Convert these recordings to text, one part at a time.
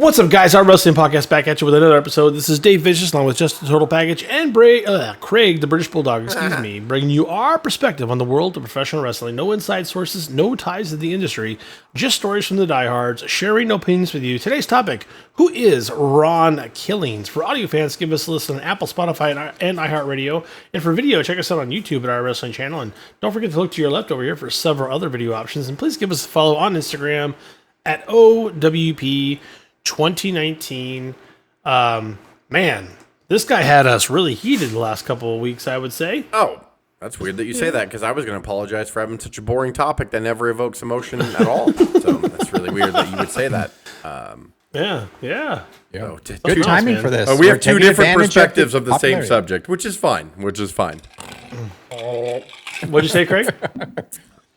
What's up, guys? Our Wrestling Podcast back at you with another episode. This is Dave Vicious, along with Justin Total Package and Craig, the British Bulldog, bringing you our perspective on the world of professional wrestling. No inside sources, no ties to the industry, just stories from the diehards, sharing opinions with you. Today's topic, who is Ron Killings? For audio fans, give us a listen on Apple, Spotify, and iHeartRadio. And for video, check us out on YouTube at our wrestling channel. And don't forget to look to your left over here for several other video options. And please give us a follow on Instagram at O.W.P. 2019. Man, this guy had us really heated the last couple of weeks, I would say. Oh, that's weird that you say that, because I was going to apologize for having such a boring topic that never evokes emotion at all. So that's really weird that you would say that. Yeah. Oh, good timing for this. We have two different perspectives of the same subject, which is fine. What'd you say, Craig?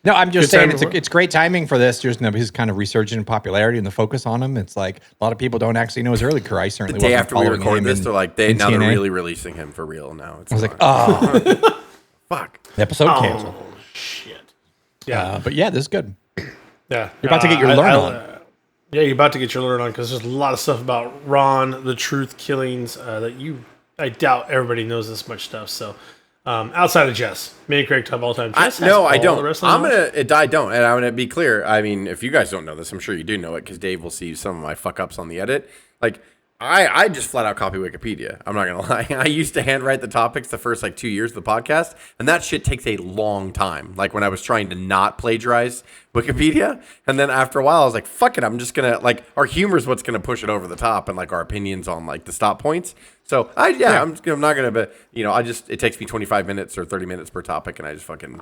No, I'm just saying it's great timing for this. There's his kind of resurgence in popularity and the focus on him. It's like a lot of people don't actually know his early career. I certainly the day wasn't after we record this, they're like, they're really releasing him for real now. I was like, oh, fuck. The episode canceled. Oh, shit. Yeah. But yeah, this is good. Yeah. You're about to get your learn on. Yeah, you're about to get your learn on, because there's a lot of stuff about Ron, the Truth Killings, that I doubt everybody knows this much stuff. So, outside of Jess, me and Craig talk all the time. I don't. I don't, and I'm gonna be clear. I mean, if you guys don't know this, I'm sure you do know it, because Dave will see some of my fuck ups on the edit. Like, I just flat out copy Wikipedia. I'm not gonna lie. I used to handwrite the topics the first 2 years of the podcast, and that shit takes a long time. Like when I was trying to not plagiarize Wikipedia, and then after a while, I was like, fuck it. I'm just gonna our humor is what's gonna push it over the top, and like our opinions on like the stop points. So I'm not gonna, but it takes me 25 minutes or 30 minutes per topic, and I just fucking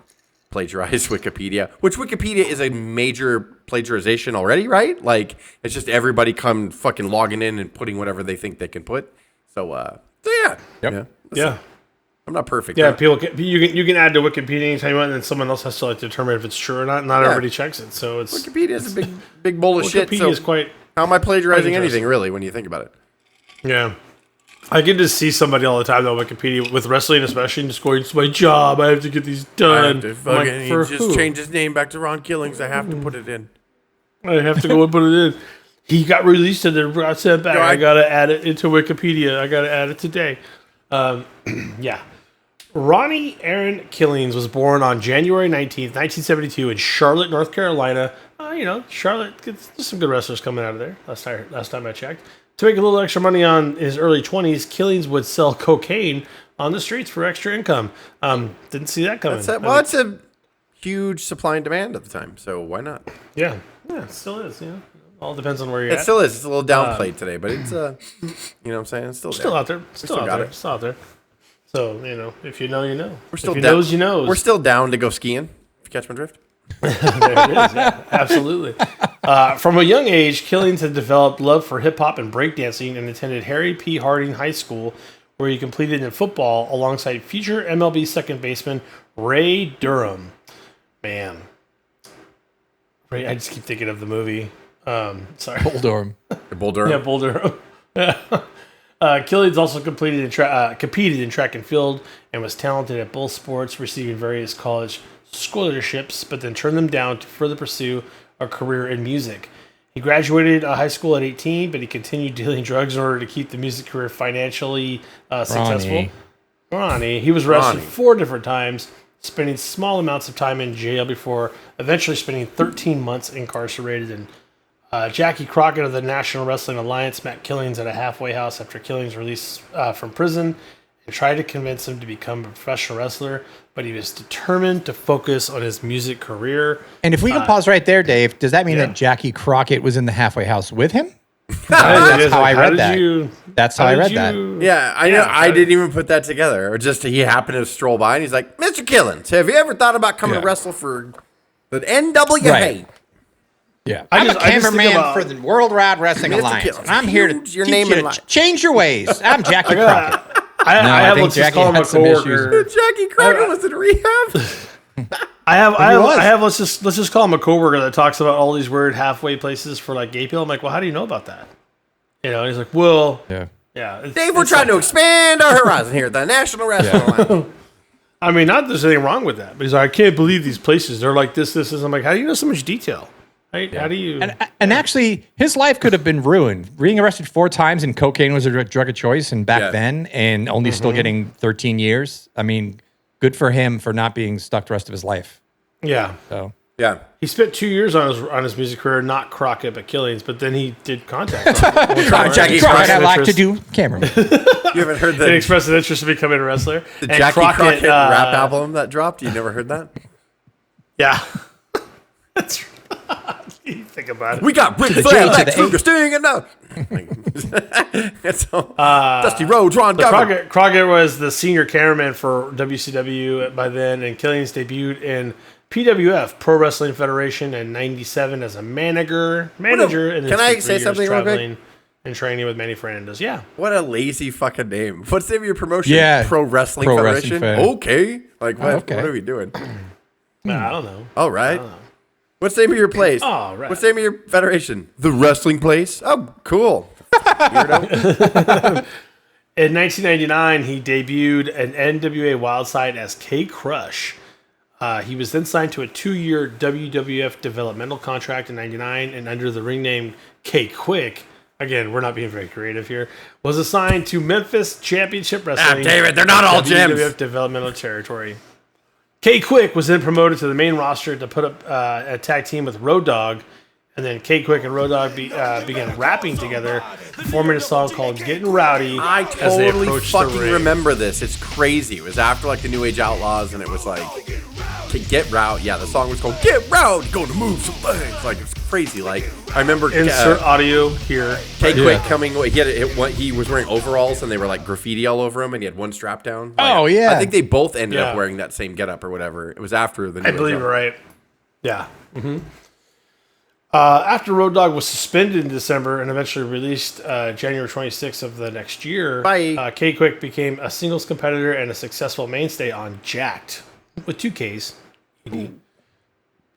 plagiarize Wikipedia, which Wikipedia is a major plagiarization already, right? Like, it's just everybody come fucking logging in and putting whatever they think they can put. So yeah. Yep. Yeah. I'm not perfect. Yeah, people you can add to Wikipedia anytime you want, and then someone else has to determine if it's true or not. Not everybody checks it, so it's Wikipedia is a big bowl of shit. Wikipedia is quite. How am I plagiarizing anything, really, when you think about it? Yeah. I can just see somebody all the time on Wikipedia with wrestling, especially, just going, "It's my job. I have to get these done." Change his name back to Ron Killings. I have to put it in. I have to go and put it in. He got released and then got sent back. I gotta add it into Wikipedia. I gotta add it today. Yeah. Ronnie Aaron Killings was born on January 19th, 1972 in Charlotte, North Carolina. Charlotte gets some good wrestlers coming out of there. Last time I checked. To make a little extra money on his early 20s, Killings would sell cocaine on the streets for extra income. Didn't see that coming. It's a huge supply and demand at the time, so why not? Yeah, it still is. All depends on where you're at. It still is. It's a little downplayed today, but it's you know what I'm saying? It's still out there. Still out there. So, if you know, you know. We're still if you knows, you knows. We're still down to go skiing, if you catch my drift. There it is, yeah, absolutely. From a young age, Killings had developed love for hip-hop and breakdancing and attended Harry P. Harding High School, where he competed in football alongside future MLB second baseman Ray Durham. Man. I just keep thinking of the movie. Sorry. Bull Durham. Bull Durham? Yeah, Bull Durham. Killings also competed in track and field and was talented at both sports, receiving various college scholarships, but then turned them down to further pursue a career in music. He graduated high school at 18, but he continued dealing drugs in order to keep the music career financially successful. Ronnie. He was arrested 4 different times, spending small amounts of time in jail before eventually spending 13 months incarcerated. And Jackie Crockett of the National Wrestling Alliance met Killings at a halfway house after Killings released from prison and tried to convince him to become a professional wrestler, but he was determined to focus on his music career. And if we can pause right there, Dave, does that mean that Jackie Crockett was in the halfway house with him? That's how I read that. That's how I read that. Yeah, I know. I didn't even put that together. Or just he happened to stroll by and he's like, "Mr. Killings, have you ever thought about coming to wrestle for the NWA?" Right. Yeah, I'm a cameraman for the World Wide Wrestling Alliance, and I'm here to teach you to change your ways. I'm Jackie Crockett. I have let's just call him a coworker. Jackie Crockett was in rehab. I have let's just call him a coworker that talks about all these weird halfway places for like gay people. I'm like, well, how do you know about that? And he's like, well, yeah. Dave, we're trying to expand our horizon here at the National Wrestling Alliance. I mean, not that there's anything wrong with that, but he's like, I can't believe these places. They're like this. I'm like, how do you know so much detail? How do you? And actually, his life could have been ruined. Being arrested 4 times and cocaine was a drug of choice, and back then, and only still getting 13 years. I mean, good for him for not being stuck the rest of his life. Yeah. So Yeah. He spent 2 years on his music career, not Crockett, but Killings. But then he did contact Jackie Crockett, I like to do cameraman. You haven't heard and the expressed an interest in becoming a wrestler. the And Jackie Crockett rap uh, album that dropped? You never heard that? Yeah. That's you think about it. We got Ric the J Flair, to Lex the A. Luger, Sting, and it's all Dusty Rhodes, Ron Governor. Crockett was the senior cameraman for WCW by then, and Killings debuted in PWF, Pro Wrestling Federation, in '97 as a manager. And then Can I spent 3 say years something real quick? traveling and training with Manny Fernandez. Yeah. What a lazy fucking name. What's the name of your promotion? Yeah. Pro Wrestling Pro Federation? Wrestling Okay. Like, what, okay. what are we doing? I don't know. All right. What's the name of your place? All right. What's the name of your federation? The Wrestling Place? Oh, cool. Weirdo. In 1999, he debuted an NWA Wildside as K Crush. He was then signed to a 2-year WWF developmental contract in '99, and under the ring name K Quick, again, we're not being very creative here, was assigned to Memphis Championship Wrestling. David, they're not all WWF gems. developmental territory. K Quick was then promoted to the main roster to put up a tag team with Road Dogg, and then K Quick and Road Dogg began rapping together, forming a song called "Getting Rowdy." I as they totally approached the fucking ring. remember this. It's crazy. It was after like the New Age Outlaws, and it was like to Get Rowdy. Yeah, the song was called "Get Rowdy," going to move some things. Like it's crazy. Like I remember Insert audio here. K Quick coming. He was wearing overalls, and they were like graffiti all over him, and he had one strap down. Like, Oh, yeah. I think they both ended up Yeah. wearing that same getup or whatever. It was after the New I Age believe you're Outlaws. right. Yeah. After Road Dogg was suspended in December and eventually released January 26th of the next year, Bye. K Quick became a singles competitor and a successful mainstay on Jacked with 2 Ks.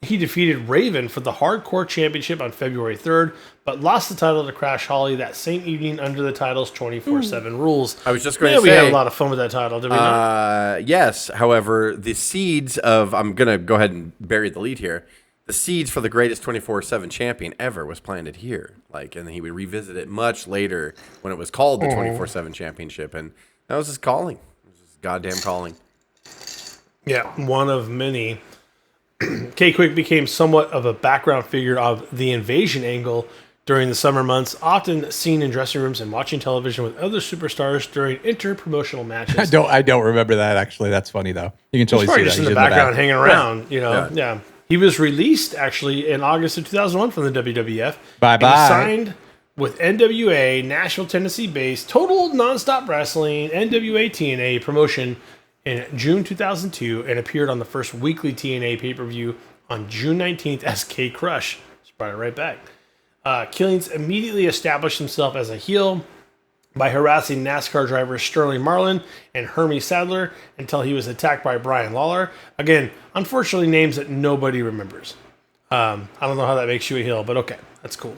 He defeated Raven for the Hardcore Championship on February 3rd, but lost the title to Crash Holly that same evening under the title's 24/7 rules. I was just going Yeah, to we say. had a lot of fun with that title, did we not? Yes. However, the seeds of I'm gonna go ahead and bury the lead here. The seeds for the greatest 24/7 champion ever was planted here. Like, and he would revisit it much later when it was called the 24/7 championship, and that was his calling. It was his goddamn calling. Yeah, one of many. K Quick became somewhat of a background figure of the invasion angle during the summer months, often seen in dressing rooms and watching television with other superstars during inter-promotional matches. I don't remember that actually. That's funny though. You can totally Probably see just that. in the He's background back. hanging around, you know. Yeah. Yeah. He was released actually in August of 2001 from the WWF. Bye-bye. He was signed with NWA, Nashville, Tennessee-based Total Nonstop Wrestling, NWA TNA promotion in June 2002 and appeared on the first weekly TNA pay-per-view on June 19th as K Crush. Just brought it right back. Killings immediately established himself as a heel by harassing NASCAR drivers Sterling Marlin and Hermie Sadler until he was attacked by Brian Lawler. Again, unfortunately, names that nobody remembers. I don't know how that makes you a heel, but okay, that's cool.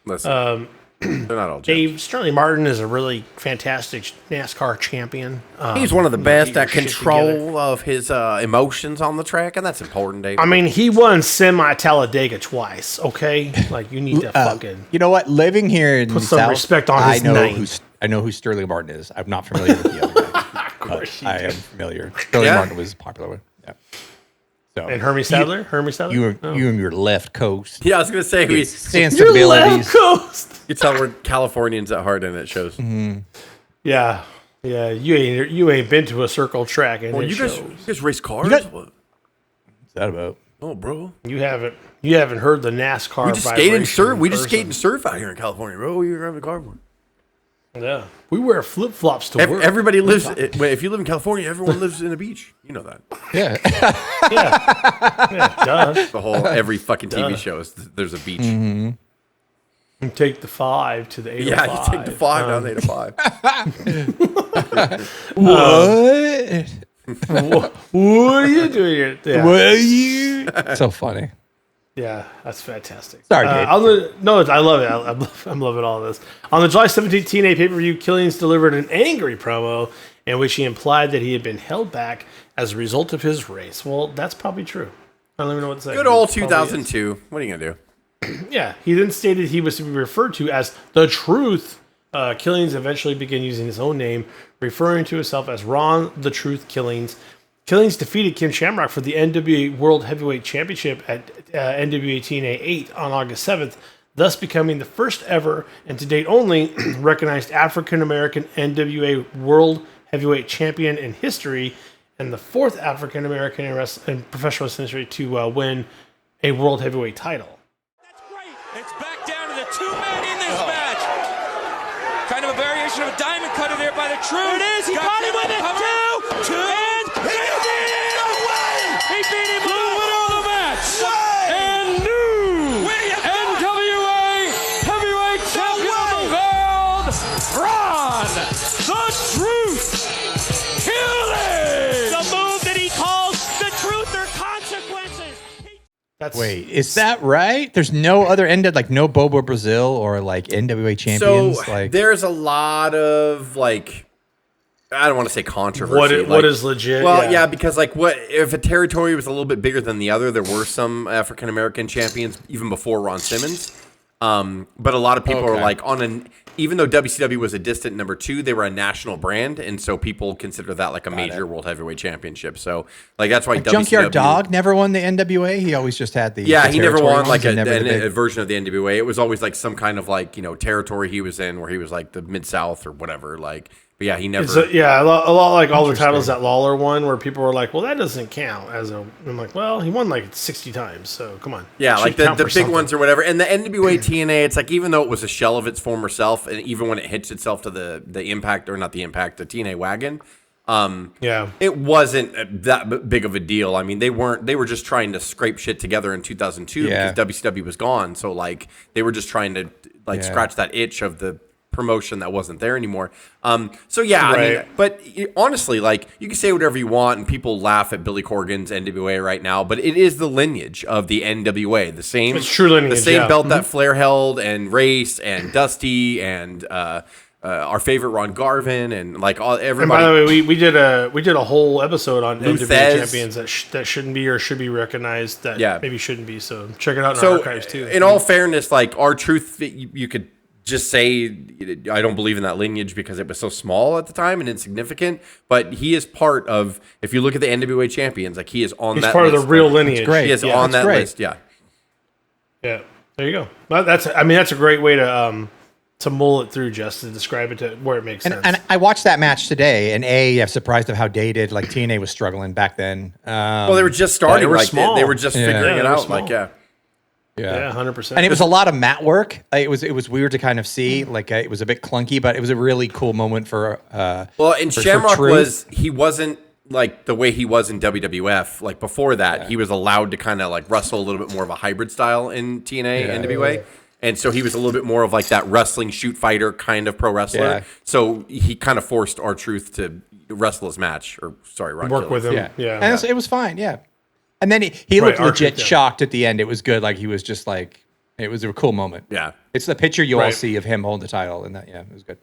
Listen, they're not all gems. Dave, Sterling Martin is a really fantastic NASCAR champion. He's one of the best get at your shit control together. of his emotions on the track, and that's important, Dave. I mean, he won semi-Talladega twice, okay? Like, you need to fucking... You know what? Living here in Put the some South, respect on his name. I know who Sterling Martin is. I'm not familiar with the other guy. Of course you I do. am familiar. Sterling Yeah? Martin was a popular one. Yeah. So And Hermie Sadler? Hermie Sadler? you and your left coast yeah, I was gonna say we Your sensibilities. left coast! you tell we're Californians at heart, and it shows. Yeah. Yeah, you ain't been to a circle track, and Well, it you shows. guys race cars? got- What? What's that about? Oh, bro. You haven't heard the NASCAR We just skate and vibration surf. in We just person. skate and surf out here in California, bro. You're driving a car for. Yeah, we wear flip flops to work. Everybody lives. If you live in California, everyone lives in a beach. You know that. Yeah. Yeah, duh. The whole every fucking TV show is there's a beach. You take the 5 to the 805. Yeah, you take the 5 down the 805. What? What are you doing here? Yeah, What are you? So funny. yeah, that's fantastic. Sorry, Dave. I love it. I'm loving all this. On the July 17th TNA pay-per-view, Killings delivered an angry promo in which he implied that he had been held back as a result of his race. Well, that's probably true. I don't even know what to say. Good old It probably is. 2002. What are you gonna do? Yeah, he then stated he was to be referred to as the Truth. Killings eventually began using his own name, referring to himself as Ron the Truth Killings. Killings defeated Kim Shamrock for the NWA World Heavyweight Championship at NWA TNA 8 on August 7th, thus becoming the first ever, and to date only, recognized African-American NWA World Heavyweight Champion in history, and the fourth African-American in professional wrestling history to win a World Heavyweight title. That's great. It's back down to the two men in this match. Kind of a variation of a diamond cutter there by the Truth. It is. He got him with it. Two. And he beat him away. He beat him away. The winner of the match. And new NWA Heavyweight Champion of the world, Ron the Truth Killings. The move that he calls the Truth or Consequences. Wait, is that right? There's no other no Bobo Brazil or like NWA champions. So there's a lot of I don't want to say controversy. What is legit? Well, yeah, because what if a territory was a little bit bigger than the other? There were some African American champions even before Ron Simmons. But a lot of people are even though WCW was a distant number 2, they were a national brand, and so people consider that like a major world heavyweight championship. So that's why Junkyard Dog never won the NWA. He always just had the he never won a a version of the NWA. It was always some kind of territory he was in where he was the Mid South or whatever. But yeah, he never. A lot like all the titles that Lawler won, where people were like, "Well, that doesn't count." I'm like, "Well, he won 60 times, so come on." Yeah, the big ones or whatever. And the NWA TNA, it's even though it was a shell of its former self, and even when it hitched itself to the Impact or not the Impact, the TNA wagon, it wasn't that big of a deal. I mean, they were just trying to scrape shit together in 2002 because WCW was gone. So they were just trying to scratch that itch of the promotion that wasn't there anymore. I mean, but honestly, you can say whatever you want, and people laugh at Billy Corgan's NWA right now, but it is the lineage of the NWA, the same, it's true lineage, the same belt that Flair held, and Race, and Dusty, and our favorite Ron Garvin, and everybody. And by the way, we did a whole episode on NWA champions that shouldn't be or should be recognized that maybe shouldn't be. So check it out in our archives too. In all fairness, our truth, you could just say I don't believe in that lineage because it was so small at the time and insignificant. But he is part of. If you look at the NWA champions, he is on that. He's part of the real lineage. That's great. He is on that list. Yeah. Yeah. There you go. Well, that's a great way to mull it through, just to describe it to where it makes sense. And I watched that match today, and I'm surprised of how dated TNA was struggling back then. Well, they were just starting. They were just figuring it out. Yeah, 100%. And it was a lot of mat work. It was weird to kind of see. It was a bit clunky, but it was a really cool moment for. Shamrock wasn't the way he was in WWF. Before that, he was allowed to kind of wrestle a little bit more of a hybrid style in TNA, NWA. And so he was a little bit more of that wrestling shoot fighter kind of pro wrestler. Yeah. So he kind of forced R-Truth to wrestle his match, Ron work with him. Yeah. And it was fine. Yeah. And then he looked legit shocked at the end. It was good. He was just it was a cool moment. Yeah. It's the picture you all see of him holding the title, and it was good.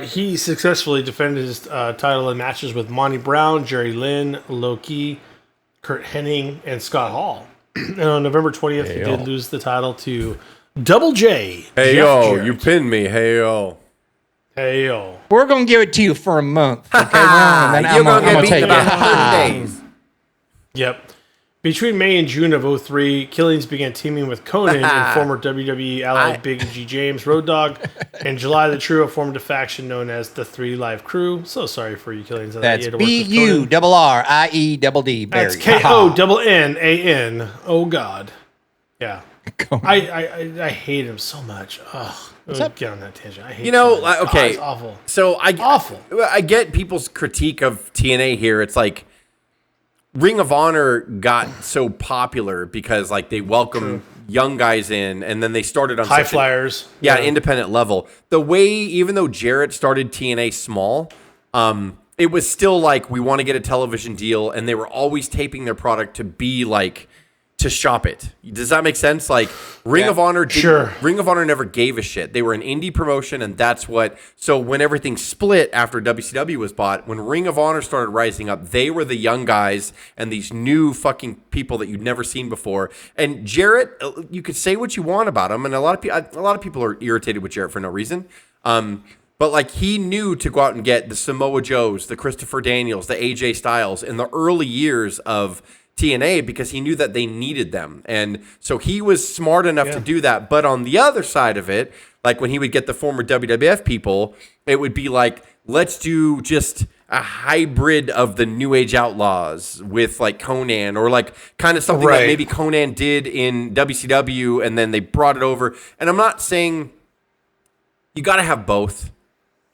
He successfully defended his title in matches with Monty Brown, Jerry Lynn, Loki, Kurt Hennig, and Scott Hall. And on November 20th, he did lose the title to Double J. Hey, yo, you pinned me. Hey, yo. Hey, yo. We're going to give it to you for a month. Okay, and then you're going to get beaten about 30 days. Yep. Between May and June of 2003, Killings began teaming with Conan and former WWE ally Big G. James Road Dogg. In July, the trio formed a faction known as the 3 Live Crew. So sorry for you, Killings. That's BURRIEDD. That's KONNAN. Oh, God. Yeah. I hate him so much. Ugh. Get on that tangent. I hate him. Okay. It's awful. So awful. I get people's critique of TNA here. It's Ring of Honor got so popular because they welcomed young guys in, and then they started on high flyers. Independent level. The way, even though Jarrett started TNA small, it was still we want to get a television deal, and they were always taping their product to be to shop it. Does that make sense? Like Ring of Honor, Ring of Honor never gave a shit. They were an indie promotion, and that's what. So when everything split after WCW was bought, when Ring of Honor started rising up, they were the young guys and these new fucking people that you'd never seen before. And Jarrett, you could say what you want about him, and a lot of people are irritated with Jarrett for no reason. But like he knew to go out and get the Samoa Joes, the Christopher Daniels, the AJ Styles in the early years of TNA because he knew that they needed them. And so he was smart enough to do that. But on the other side of it, like when he would get the former WWF people, it would be like, let's do just a hybrid of the New Age Outlaws with like Conan or like kind of something that maybe Conan did in WCW and then they brought it over. And I'm not saying you got to have both.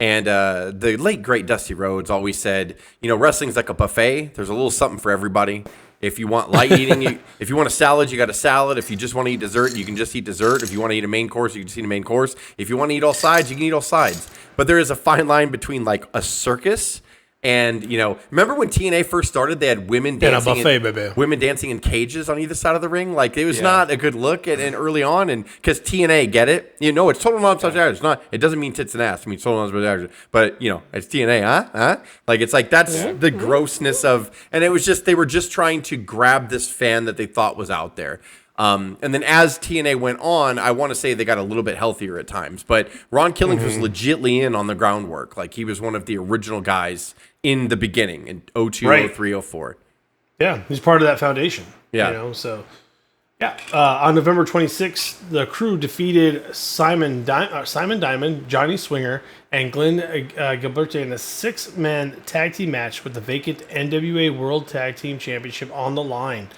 And the late, great Dusty Rhodes always said, wrestling's like a buffet. There's a little something for everybody. If you want light eating, if you want a salad, you got a salad. If you just want to eat dessert, you can just eat dessert. If you want to eat a main course, you can just eat a main course. If you want to eat all sides, you can eat all sides. But there is a fine line between like a circus and, remember when TNA first started, they had women dancing women dancing in cages on either side of the ring. Like it was not a good look and early on. And because TNA, get it? It's total non-touch average. It's not. It doesn't mean tits and ass. It means total non-touch average. But it's TNA, huh? Like it's like that's the grossness of. And it was just they were just trying to grab this fan that they thought was out there. And then as TNA went on, I want to say they got a little bit healthier at times. But Ron Killings was legitly in on the groundwork. Like he was one of the original guys in the beginning in 02, 03, 04. Yeah, he's part of that foundation. Yeah. On November 26th, the crew defeated Simon Diamond, Johnny Swinger, and Glenn Gilbert in a 6-man tag team match with the vacant NWA World Tag Team Championship on the line.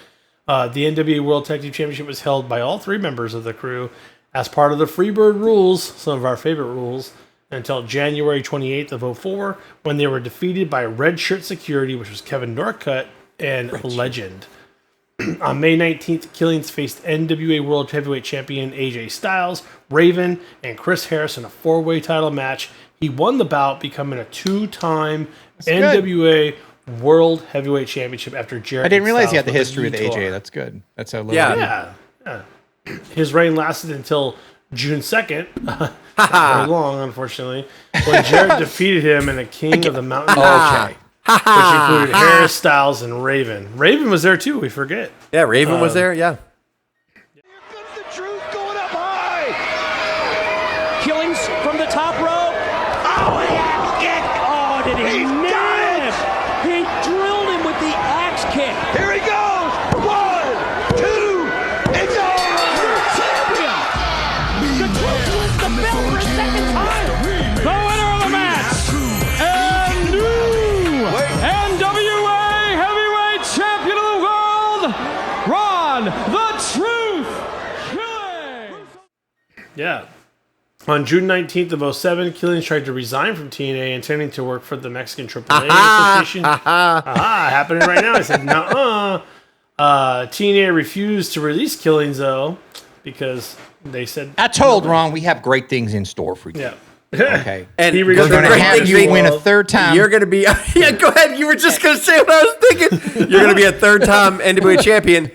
The NWA World Tag Team Championship was held by all 3 members of the crew as part of the Freebird rules, some of our favorite rules, until January 28th of 04, when they were defeated by Red Shirt Security, which was Kevin Norcutt and Legend. On May 19th, Killings faced NWA World Heavyweight Champion AJ Styles, Raven, and Chris Harris in a 4-way title match. He won the bout, becoming a 2-time NWA World Heavyweight Championship after Jarrett. I didn't realize he had the history with AJ. That's good. That's a little yeah. His reign lasted until June 2nd. Very long, unfortunately. When Jarrett defeated him in a King of the Mountain match, which included Harris, Styles, and Raven. Raven was there too, we forget. Yeah, Raven was there, yeah. Here comes the truth going up high. Killings from the top rope. Oh, an axe kick. Oh, did he miss? He drilled him with the axe kick. Here he goes. 1, 2, it's over. Champion. The truth wins the belt for a second time. The winner of the match. And new NWA Heavyweight Champion of the World, Ron the Truth Killings. Yeah. On June 19th of 07, Killings tried to resign from TNA, intending to work for the Mexican AAA Association. Happening right now. I said, nuh-uh. TNA refused to release Killings, though, because they said... I told Ron we have great things in store for you. Yeah. Okay. And we're going to have you win a 3rd time. You're going to be... Yeah, go ahead. You were just going to say what I was thinking. You're going to be a 3rd-time NWA champion.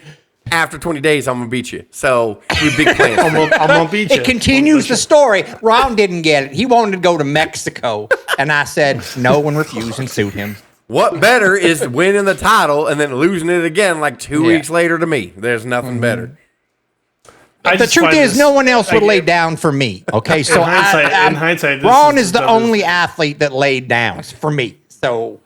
After 20 days, I'm going to beat you. So, we big plans. I'm going to beat you. It continues the story. Ron didn't get it. He wanted to go to Mexico. And I said, no one refused and sued him. What better is winning the title and then losing it again like 2 weeks later to me? There's nothing better. The truth is, no one else would lay down for me. Okay, so in hindsight, Ron is the only athlete that laid down for me. So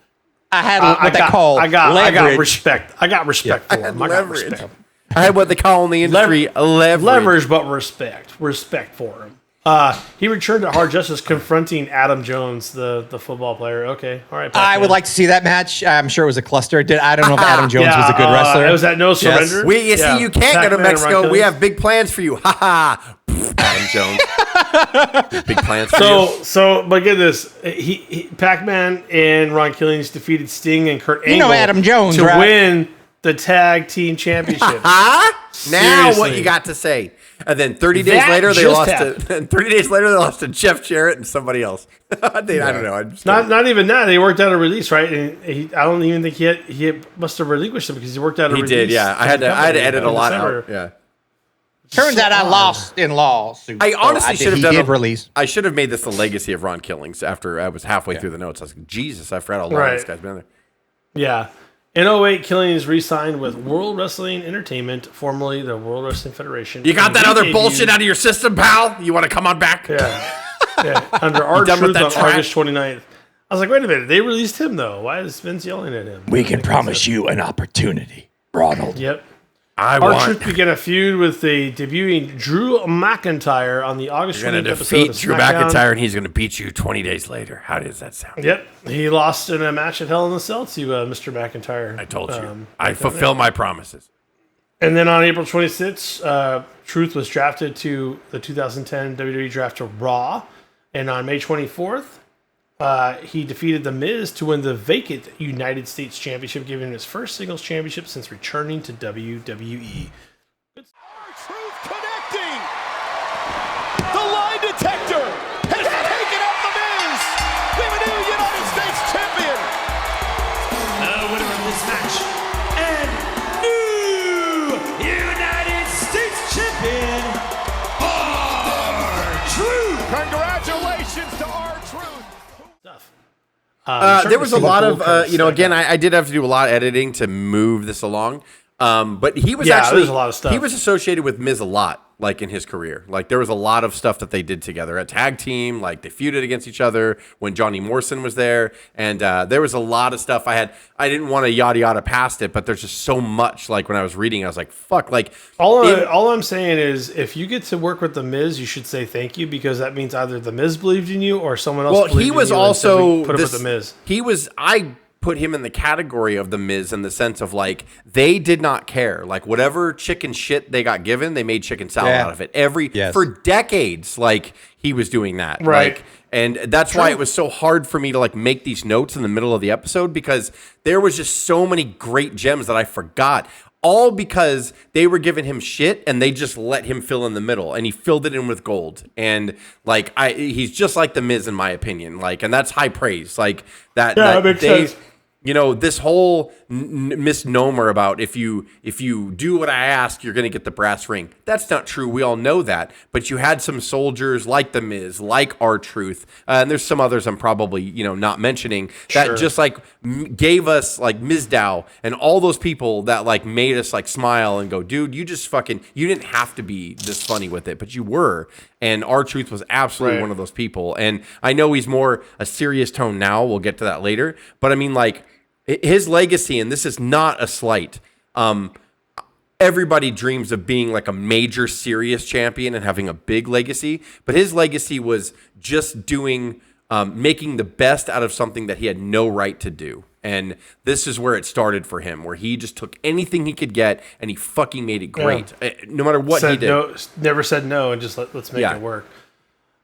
I had what they call leverage. I got respect. I got respect for him. I got respect. I had what they call in the industry leverage. Leverage, but respect. Respect for him. He returned to Hard Justice, confronting Adam Jones, the football player. Okay, all right. I would like to see that match. I'm sure it was a cluster. I don't know if Adam Jones was a good wrestler. It was at No Surrender. See, you can't go to Mexico. We have big plans for you. Ha ha. Adam Jones. Big plans for you. So, but get this. Pac-Man and Ron Killings defeated Sting and Kurt Angle Adam Jones, to win the tag team championship. Now what you got to say? And then 30 days That later, they just lost happened. to. And 30 days later, they lost to Jeff Jarrett and somebody else. I don't know. Not even that. They worked out a release, right? And I don't even think he must have relinquished it because he worked out a release. He did, yeah. I had to edit a lot out. Yeah. Turns out I lost in lawsuit. I honestly should have done release. I should have made this the legacy of Ron Killings after I was halfway through the notes. I was like, Jesus, I forgot how long this guy's been there. Yeah. In 08, Killings re-signed with World Wrestling Entertainment, formerly the World Wrestling Federation. You got that other bullshit out of your system, pal? You want to come on back? Yeah. Under R-Truth on August 29th. I was like, wait a minute. They released him, though. Why is Vince yelling at him? We can promise you an opportunity, Ronald. Yep. R-Truth began a feud with the debuting Drew McIntyre on the August 28th episode of SmackDown. Drew McIntyre, and he's going to beat you 20 days later. How does that sound? Yep. He lost in a match at Hell in a Cell to Mr. McIntyre. I told you. I fulfill my promises. And then on April 26th, Truth was drafted to the 2010 WWE Draft to Raw. And on May 24th, he defeated The Miz to win the vacant United States Championship, giving him his first singles championship since returning to WWE. R-Truth connecting. The lie detector has taken up The Miz. We have a new United States champion. The winner of this match and new United States champion, R-Truth. Congratulations to R-Truth. There was a lot of, again, I did have to do a lot of editing to move this along. But he was there's a lot of stuff. He was associated with Miz a lot, like in his career. Like there was a lot of stuff that they did together. A tag team, like they feuded against each other when Johnny Morrison was there. And there was a lot of stuff I didn't want to yada yada past it, but there's just so much. Like when I was reading, I was like, fuck. Like all I'm saying is if you get to work with The Miz, you should say thank you because that means either The Miz believed in you or someone else believed in you. Well, he was also put him with The Miz. I put him in the category of The Miz in the sense of like they did not care. Like whatever chicken shit they got given, they made chicken salad out of it. For decades, like he was doing that. Right. Like, and that's why it was so hard for me to like make these notes in the middle of the episode because there was just so many great gems that I forgot. All because they were giving him shit and they just let him fill in the middle and he filled it in with gold. And like he's just like The Miz in my opinion. Like, and that's high praise. Like that makes sense. You know, this whole misnomer about if you do what I ask, you're going to get the brass ring. That's not true. We all know that. But you had some soldiers like The Miz, like R-Truth, and there's some others I'm probably, not mentioning that just like gave us like Mizdow and all those people that like made us like smile and go, dude, you just you didn't have to be this funny with it, but you were. And R-Truth was absolutely one of those people. And I know he's more a serious tone now. We'll get to that later. But I mean, like, his legacy, and this is not a slight, everybody dreams of being like a major serious champion and having a big legacy. But his legacy was just making the best out of something that he had no right to do. And this is where it started for him, where he just took anything he could get and he fucking made it great. No matter what he did. Never said no and just let's make it work.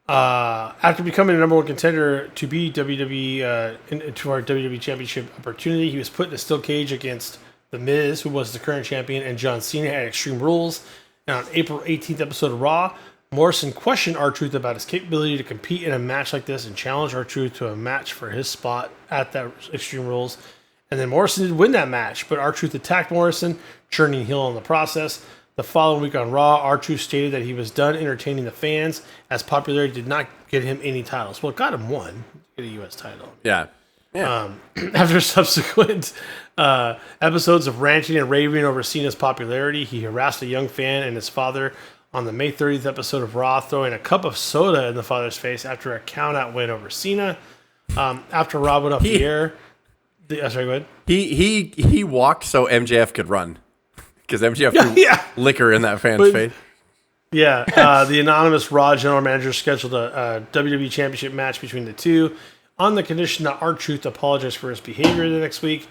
After becoming the number one contender to be WWE to our WWE Championship opportunity, he was put in a steel cage against The Miz, who was the current champion, and John Cena at Extreme Rules. And on April 18th episode of Raw, Morrison questioned R-Truth about his capability to compete in a match like this and challenged R-Truth to a match for his spot at that Extreme Rules. And then Morrison did win that match, but R-Truth attacked Morrison, turning heel in the process. The following week on Raw, R-Truth stated that he was done entertaining the fans as popularity did not get him any titles. Well, it got him one. Get a U.S. title. Yeah. After subsequent episodes of ranting and raving over Cena's popularity, he harassed a young fan and his father on the May 30th episode of Raw, throwing a cup of soda in the father's face after a count-out win over Cena. After Raw went off the air... sorry, go ahead. He walked so MJF could run. Because MJF threw liquor in that fan's face. Yeah, the anonymous Raw general manager scheduled a WWE Championship match between the two on the condition that R-Truth apologized for his behavior the next week.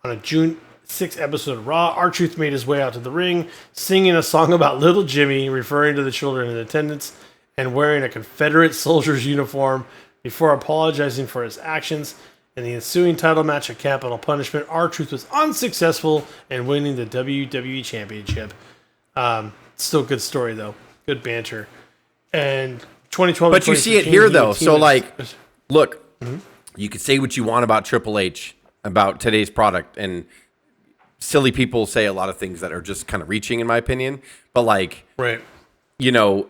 On a June 6th episode of Raw, R-Truth made his way out to the ring, singing a song about Little Jimmy, referring to the children in attendance, and wearing a Confederate soldier's uniform before apologizing for his actions. In the ensuing title match at Capital Punishment, R-Truth was unsuccessful in winning the WWE Championship. Still a good story, though. good banter. And 2012. But you see it 2013, here he though. would team So with- like, look, you could say what you want about Triple H, about today's product, and silly people say a lot of things that are just kind of reaching, in my opinion. But like, right. you know,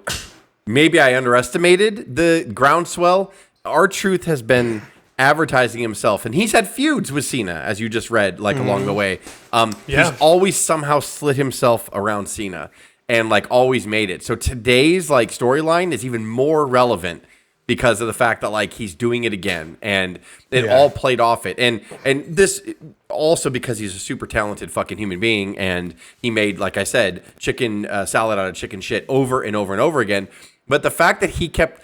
maybe I underestimated the groundswell. R-Truth has been advertising himself, and he's had feuds with Cena, as you just read, like along the way. Yeah. He's always somehow slid himself around Cena and like always made it. So today's like storyline is even more relevant because of the fact that like he's doing it again, and it all played off it. And this also because he's a super talented fucking human being, and he made, like I said, chicken salad out of chicken shit over and over and over again. But the fact that he kept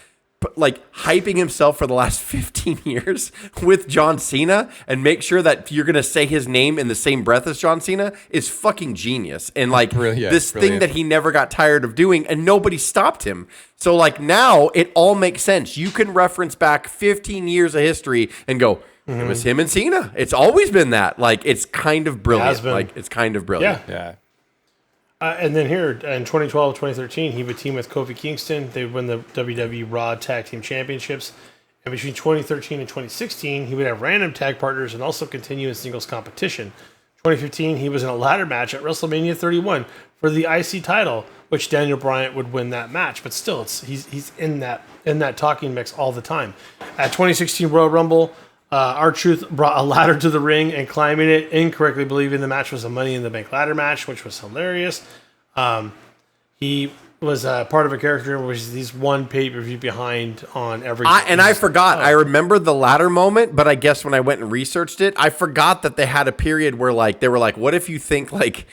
like hyping himself for the last 15 years with John Cena and make sure that you're going to say his name in the same breath as John Cena is fucking genius. And like this thing that he never got tired of doing, and nobody stopped him. So like now it all makes sense. You can reference back 15 years of history and go, it was him and Cena. It's always been that. Like, it's kind of brilliant. Like, it's kind of brilliant. Yeah. And then here in 2012, 2013, he would team with Kofi Kingston. They would win the WWE Raw Tag Team Championships. And between 2013 and 2016, he would have random tag partners and also continue in singles competition. 2015, he was in a ladder match at WrestleMania 31 for the IC title, which Daniel Bryan would win that match. But still, he's in that talking mix all the time. At 2016 Royal Rumble, R-Truth brought a ladder to the ring and climbing it, incorrectly believing the match was a Money in the Bank ladder match, which was hilarious. He was part of a character which is these one pay-per-view behind on every. I forgot. I remember the ladder moment, but I guess when I went and researched it, I forgot that they had a period where like they were like, what if you think like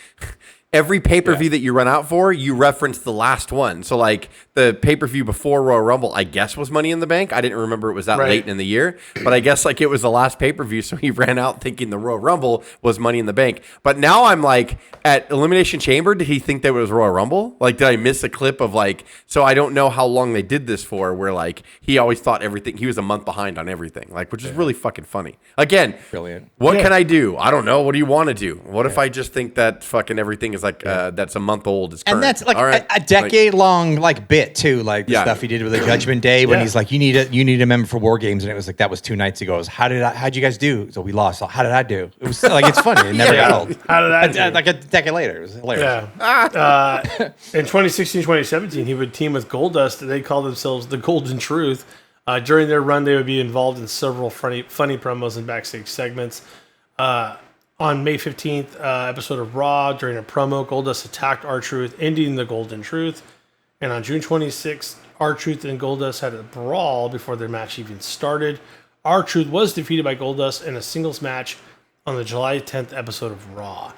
every pay-per-view that you run out for, you reference the last one. So like the pay-per-view before Royal Rumble, I guess was Money in the Bank. I didn't remember it was that late in the year, but I guess like it was the last pay-per-view. So he ran out thinking the Royal Rumble was Money in the Bank. But now I'm like, at Elimination Chamber, did he think that it was Royal Rumble? Like, did I miss a clip of like, so I don't know how long they did this for, where like he always thought everything, he was a month behind on everything, like, which is really fucking funny. Again, brilliant. What can I do? I don't know. What do you want to do? What if I just think that fucking everything is like, that's a month old? It's current. And that's like All a decade long like bit too, like the stuff he did with the Judgment Day when he's like, you need a member for War Games, and it was like that was 2 nights ago. It was, how'd you guys do? So we lost. How did I do? It was like, it's funny. It never got old. How did I do? Like a decade later, it was hilarious. In 2016, 2017, he would team with Goldust. They called themselves the Golden Truth. During their run, they would be involved in several funny promos and backstage segments. On May 15th episode of Raw, during a promo, Goldust attacked R-Truth, ending the Golden Truth. And on June 26th, R-Truth and Goldust had a brawl before their match even started. R-Truth was defeated by Goldust in a singles match on the July 10th episode of Raw.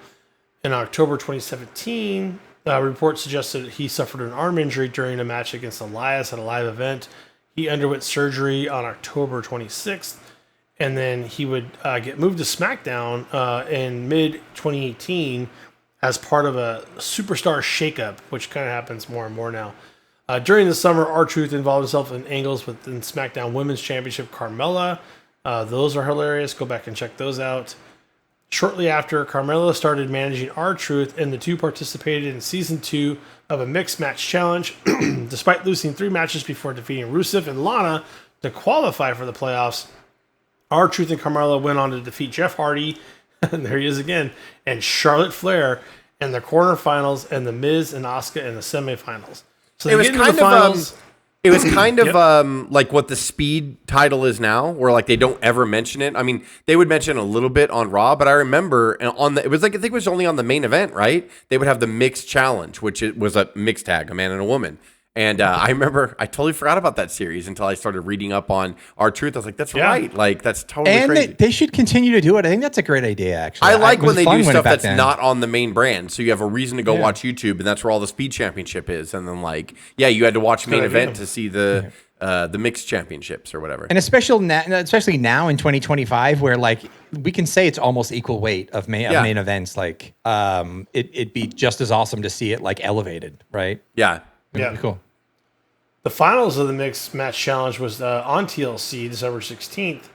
In October 2017, reports suggested he suffered an arm injury during a match against Elias at a live event. He underwent surgery on October 26th, and then he would get moved to SmackDown in mid-2018 as part of a superstar shakeup, which kind of happens more and more now. During the summer, R-Truth involved himself in angles within SmackDown Women's Championship Carmella. Those are hilarious. Go back and check those out. Shortly after, Carmella started managing R-Truth, and the two participated in Season 2 of a Mixed Match Challenge. Despite losing 3 matches before defeating Rusev and Lana to qualify for the playoffs, R-Truth and Carmella went on to defeat Jeff Hardy, and there he is again, and Charlotte Flair in the quarterfinals, and The Miz and Asuka in the semifinals. So it was kind of like what the Speed title is now, where like they don't ever mention it. I mean, they would mention a little bit on Raw, but I remember it was like, I think it was only on the main event, right? They would have the mixed challenge, which it was a mixed tag, a man and a woman. And I remember I totally forgot about that series until I started reading up on R-Truth. I was like, that's right. Like, that's totally crazy. And they should continue to do it. I think that's a great idea, actually. I like when they do stuff that's not on the main brand. So you have a reason to go watch YouTube, and that's where all the Speed Championship is. And then, like, you had to watch main event to see the mixed championships or whatever. And especially now in 2025, where, like, we can say it's almost equal weight of main events. Like, it'd be just as awesome to see it, like, elevated, right? Yeah. Yeah. Cool. The finals of the Mixed Match Challenge was on TLC, December 16th.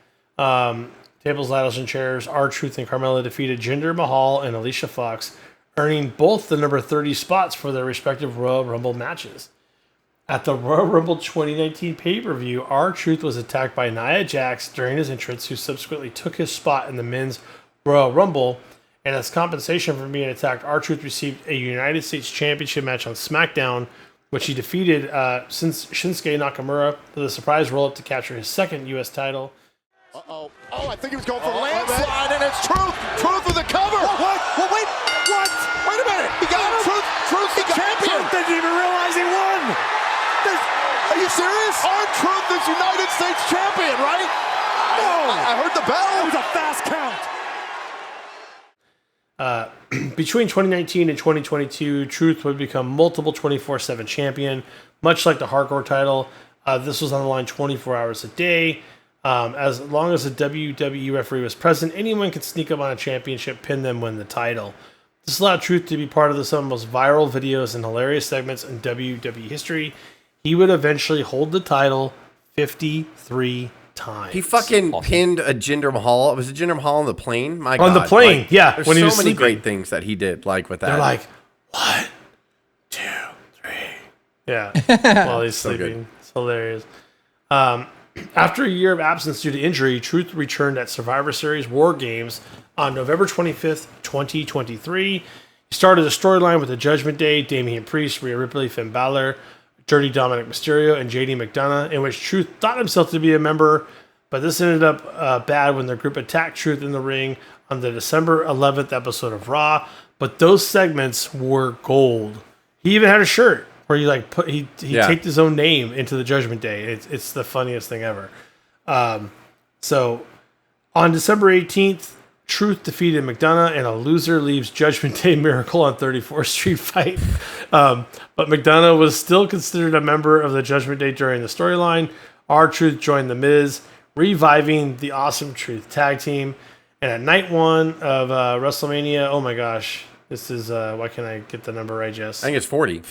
Tables, ladders, and chairs, R-Truth and Carmella defeated Jinder Mahal and Alicia Fox, earning both the number 30 spots for their respective Royal Rumble matches. At the Royal Rumble 2019 pay-per-view, R-Truth was attacked by Nia Jax during his entrance, who subsequently took his spot in the men's Royal Rumble. And as compensation for being attacked, R-Truth received a United States Championship match on SmackDown, which he defeated Shinsuke Nakamura with a surprise roll-up to capture his second U.S. title. Uh-oh. Oh, I think he was going for a landslide, and it's Truth. Truth with the cover. What? Well, wait. What? Wait a minute. He got Truth. Truth's the champion. Truth didn't even realize he won. Are you serious? R-Truth is United States champion, right? No. I heard the bell. It was a fast count. Between 2019 and 2022, Truth would become multiple 24/7 champion, much like the Hardcore title. This was on the line 24 hours a day. As long as a WWE referee was present, anyone could sneak up on a championship, pin them, win the title. This allowed Truth to be part of some of the most viral videos and hilarious segments in WWE history. He would eventually hold the title 53 times. He fucking pinned a Jinder Mahal. It was a Jinder Mahal on the plane. My God. On the plane, like, yeah. There's when he so was many sleeping. great things that he did, like with that. They're like, 1, 2, 3. Yeah. While he's sleeping. good. It's hilarious. After a year of absence due to injury, Truth returned at Survivor Series War Games on November 25th, 2023. He started a storyline with the Judgment Day, Damian Priest, Rhea Ripley, Finn Balor, Dirty Dominic Mysterio, and JD McDonough, in which Truth thought himself to be a member, but this ended up bad when the group attacked Truth in the ring on the December 11th episode of Raw. But those segments were gold. He even had a shirt where he taped his own name into the Judgment Day. It's the funniest thing ever. So on December 18th, Truth defeated McDonough in a loser leaves Judgment Day Miracle on 34th Street fight. But McDonough was still considered a member of the Judgment Day during the storyline. R-Truth joined The Miz, reviving the Awesome Truth tag team. And at night one of WrestleMania, oh my gosh, this is, why can't I get the number right, Jess? I think it's 40.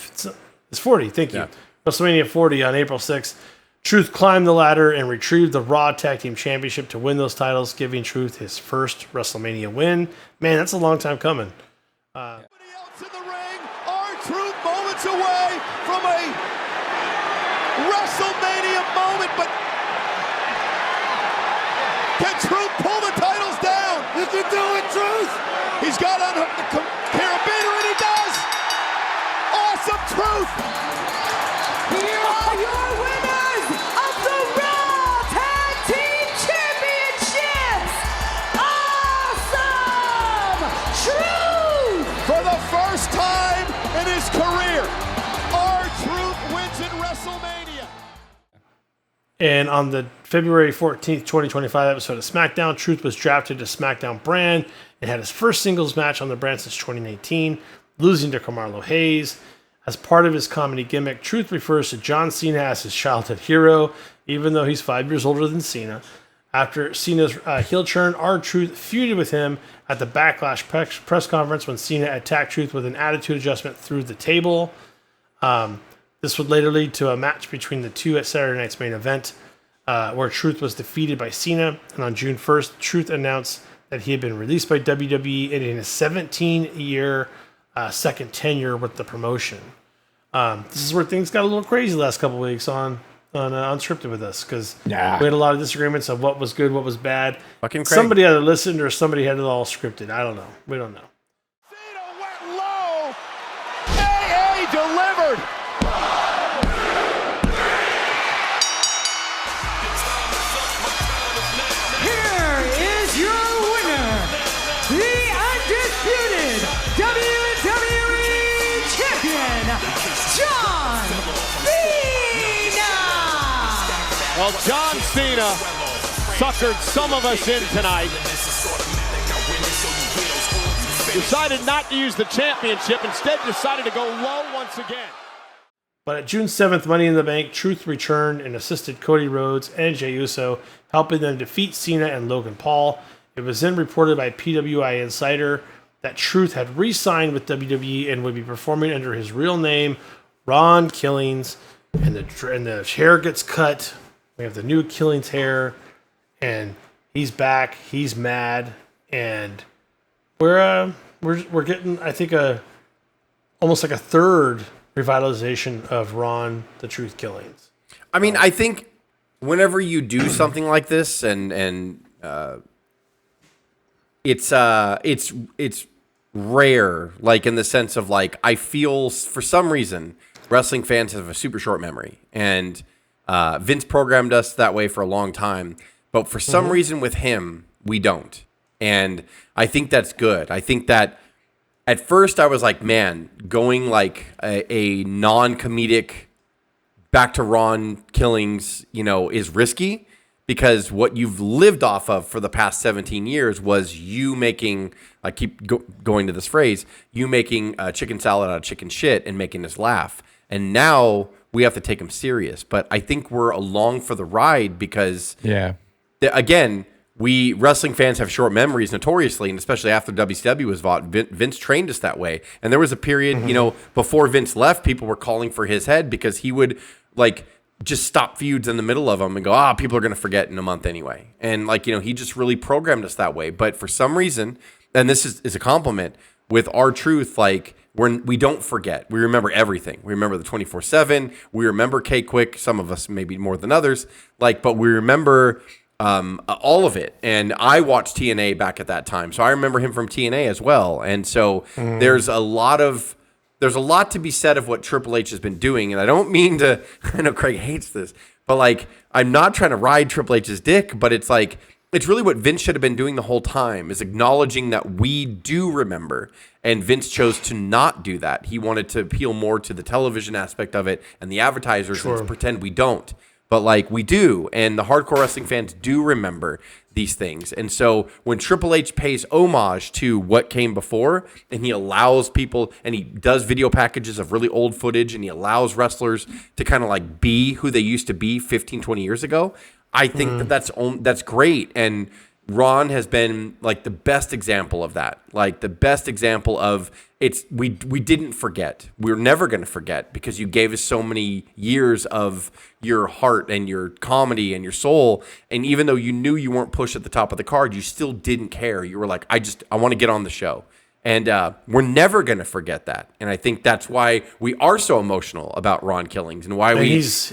It's 40, thank you. Yeah. WrestleMania 40 on April 6th. Truth climbed the ladder and retrieved the Raw Tag Team Championship to win those titles, giving Truth his first WrestleMania win. Man, that's a long time coming. Somebody else in the ring. R-Truth moments away from a WrestleMania moment, but can Truth pull the titles down? You can do it, Truth. He's got unhooked the carabiner, and he does. Awesome Truth. Here are your winners of the Raw Tag Team Championships! Awesome Truth! For the first time in his career, R-Truth wins in WrestleMania. And on the February 14th, 2025 episode of SmackDown, Truth was drafted to SmackDown brand and had his first singles match on the brand since 2019, losing to Carmelo Hayes. As part of his comedy gimmick, Truth refers to John Cena as his childhood hero, even though he's 5 years older than Cena. After Cena's heel turn, R-Truth feuded with him at the Backlash press conference when Cena attacked Truth with an attitude adjustment through the table. This would later lead to a match between the two at Saturday Night's Main Event, where Truth was defeated by Cena. And on June 1st, Truth announced that he had been released by WWE and in his 17-year second tenure with the promotion. This is where things got a little crazy the last couple of weeks on Unscripted with us, because we had a lot of disagreements of what was good, what was bad. Fucking Craig. Somebody either listened or somebody had it all scripted. I don't know. We don't know. Cena went low. AA delivered. Here is your winner, the undisputed WWE Champion, John Cena! Well, John Cena suckered some of us in tonight. Decided not to use the championship, instead decided to go low once again. But at June 7th, Money in the Bank, Truth returned and assisted Cody Rhodes and Jey Uso, helping them defeat Cena and Logan Paul. It was then reported by PWI Insider that Truth had re-signed with WWE and would be performing under his real name, Ron Killings, and the hair gets cut. We have the new Killings hair, and he's back. He's mad, and we're getting, I think, almost like a third revitalization of Ron the Truth Killings. I mean, I think whenever you do something like this, and it's rare, like in the sense of like I feel for some reason wrestling fans have a super short memory, and Vince programmed us that way for a long time, but for some reason with him we don't, and I think that's good. I think that at first I was like, man, going like a non-comedic back to Ron Killings, is risky, because what you've lived off of for the past 17 years was you making, I keep going to this phrase, you making chicken salad out of chicken shit and making us laugh. And now we have to take him serious. But I think we're along for the ride because, again, we wrestling fans have short memories notoriously, and especially after WCW was bought, Vince trained us that way. And there was a period, before Vince left, people were calling for his head because he would like just stop feuds in the middle of them and go, people are going to forget in a month anyway. And like, he just really programmed us that way. But for some reason, and this is a compliment, with R-Truth, like we don't forget. We remember everything. We remember the 24/7. We remember K-Quick. Some of us maybe more than others. But we remember all of it. And I watched TNA back at that time, so I remember him from TNA as well. And so there's a lot to be said of what Triple H has been doing. And I don't mean to, I know Craig hates this, but like, I'm not trying to ride Triple H's dick, but it's like, it's really what Vince should have been doing the whole time, is acknowledging that we do remember. And Vince chose to not do that. He wanted to appeal more to the television aspect of it and the advertisers and pretend we don't. But like we do, and the hardcore wrestling fans do remember these things. And so when Triple H pays homage to what came before, and he allows people, and he does video packages of really old footage, and he allows wrestlers to kind of like be who they used to be 15, 20 years ago, I think that's great. And Ron has been like the best example of that. Like the best example of we didn't forget. We're never going to forget, because you gave us so many years of your heart and your comedy and your soul. And even though you knew you weren't pushed at the top of the card, you still didn't care. You were like, I want to get on the show. And we're never going to forget that. And I think that's why we are so emotional about Ron Killings, and why he's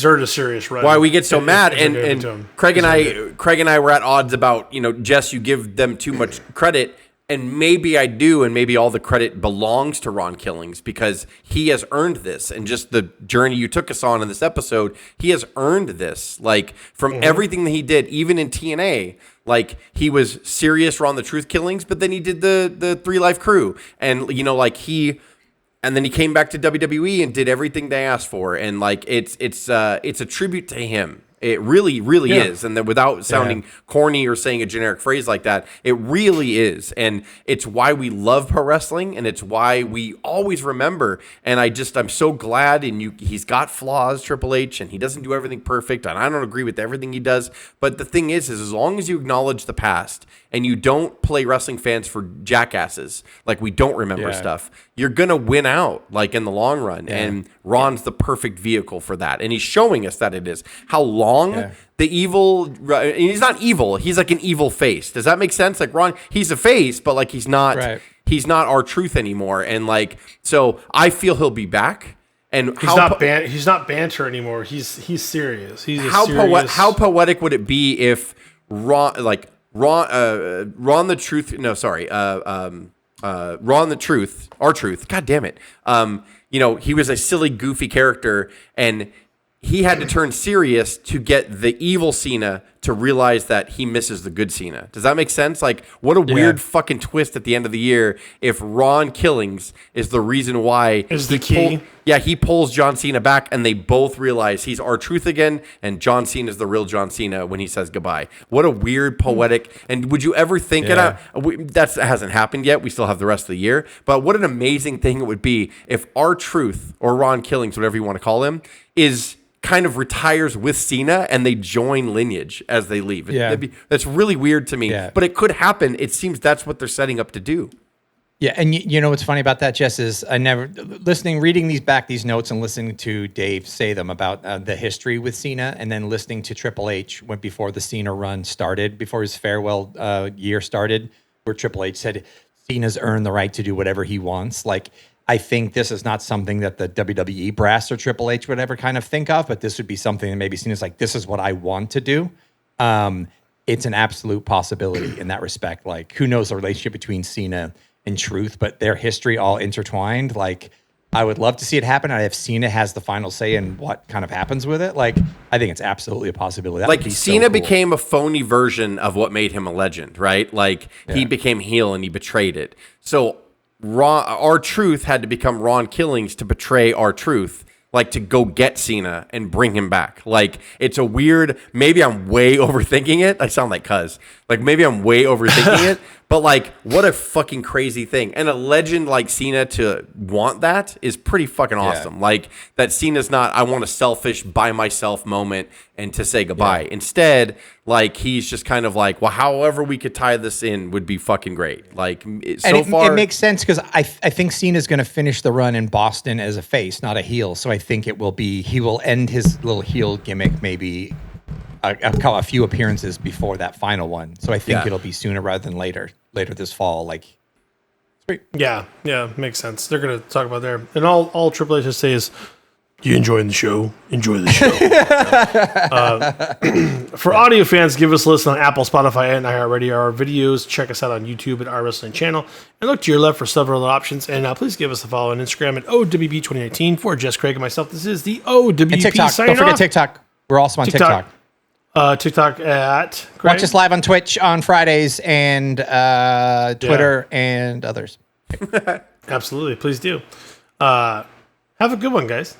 earned a serious run. Why we get so mad. And Craig and I were at odds about, Jess, you give them too much credit. And maybe I do, and maybe all the credit belongs to Ron Killings, because he has earned this. And just the journey you took us on in this episode, he has earned this. Like, from everything that he did, even in TNA, like, he was serious Ron the Truth Killings, but then he did the 3 Live Crew. And, and then he came back to WWE and did everything they asked for. And, like, it's a tribute to him. It really, really is. And then without sounding corny or saying a generic phrase like that, it really is. And it's why we love pro wrestling, and it's why we always remember. And I'm so glad. And he's got flaws, Triple H, and he doesn't do everything perfect. And I don't agree with everything he does. But the thing is as long as you acknowledge the past and you don't play wrestling fans for jackasses, like we don't remember stuff, you're going to win out, like, in the long run. And Ron's the perfect vehicle for that. And he's showing us that it is. How long the evil, he's not evil, he's like an evil face. Does that make sense? Like, Ron, he's a face, but like he's not R-Truth anymore. And like, so I feel he'll be back. And he's not banter anymore. He's serious. He's how poetic would it be if Ron the Truth, no, sorry, Ron the Truth, R-Truth, god damn it, he was a silly, goofy character, and he had to turn serious to get the evil Cena to realize that he misses the good Cena. Does that make sense? Like, what a weird fucking twist at the end of the year if Ron Killings is the reason why he pulls John Cena back, and they both realize he's R-Truth again, and John Cena is the real John Cena when he says goodbye. What a weird, poetic, and would you ever think that hasn't happened yet? We still have the rest of the year, but what an amazing thing it would be if R-Truth, or Ron Killings, whatever you want to call him, kind of retires with Cena, and they join lineage as they leave. That's really weird to me, but it could happen. It seems that's what they're setting up to do. Yeah, and you know what's funny about that, Jess, is reading these notes and listening to Dave say them about the history with Cena, and then listening to Triple H before the Cena run started, before his farewell year started, where Triple H said Cena's earned the right to do whatever he wants. Like, I think this is not something that the WWE brass or Triple H would ever kind of think of, but this would be something that maybe seen as like, this is what I want to do. It's an absolute possibility in that respect. Like, who knows the relationship between Cena and Truth, but their history all intertwined. Like, I would love to see it happen. And if Cena has the final say in what kind of happens with it, like, I think it's absolutely a possibility. That like would be Cena so cool. became a phony version of what made him a legend, right? Like he became heel and he betrayed it. So R-Truth had to become Ron Killings to betray R-Truth, like to go get Cena and bring him back. Like, it's a weird, maybe I'm way overthinking it. I sound like Cuz. Like, maybe I'm way overthinking it, but like, what a fucking crazy thing. And a legend like Cena to want that is pretty fucking awesome. Like, that Cena's not, I want a selfish by myself moment and to say goodbye. Yeah. Instead, like, he's just kind of like, well, however we could tie this in would be fucking great. Like, it makes sense because I think Cena's going to finish the run in Boston as a face, not a heel. So I think he will end his little heel gimmick maybe a few appearances before that final one. So I think it'll be sooner rather than later this fall. Like, sweet. Yeah, makes sense. They're going to talk about there. And all Triple H has to say is, you enjoying the show? Enjoy the show. For audio fans, give us a listen on Apple, Spotify, and iHeartRadio. Our videos, check us out on YouTube at our wrestling channel. And look to your left for several other options. And please give us a follow on Instagram at O.W.P 2019. For Jess Craig and myself, this is the O.W.P and TikTok. Don't forget TikTok. We're also on TikTok. TikTok at Craig. Watch us live on Twitch on Fridays and Twitter and others. Absolutely. Please do. Have a good one, guys.